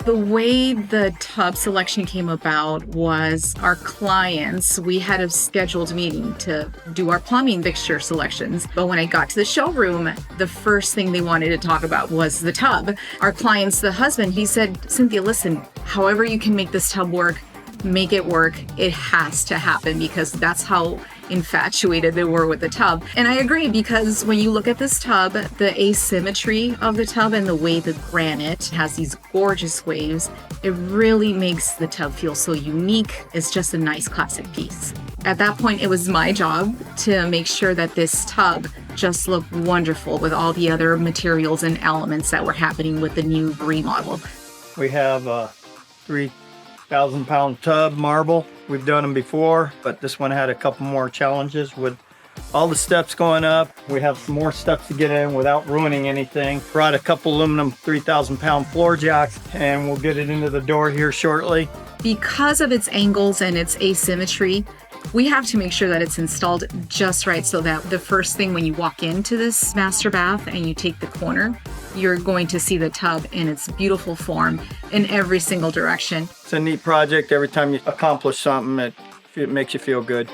The way the tub selection came about was our clients, we had a scheduled meeting to do our plumbing fixture selections. But when I got to the showroom, the first thing they wanted to talk about was the tub. Our client's the husband, he said, Cynthia, listen, however you can make this tub work, make it work. It has to happen because that's how infatuated they were with the tub. And I agree, because when you look at this tub, the asymmetry of the tub and the way the granite has these gorgeous waves, it really makes the tub feel so unique. It's just a nice classic piece. At that point, it was my job to make sure that this tub just looked wonderful with all the other materials and elements that were happening with the new remodel. We have a 3,000-pound tub marble. We've done them before, but this one had a couple more challenges with all the steps going up. We have some more steps to get in without ruining anything. Brought a couple aluminum 3,000-pound floor jacks, and we'll get it into the door here shortly. Because of its angles and its asymmetry, we have to make sure that it's installed just right so that the first thing when you walk into this master bath and you take the corner, you're going to see the tub in its beautiful form in every single direction. It's a neat project. Every time you accomplish something, it makes you feel good.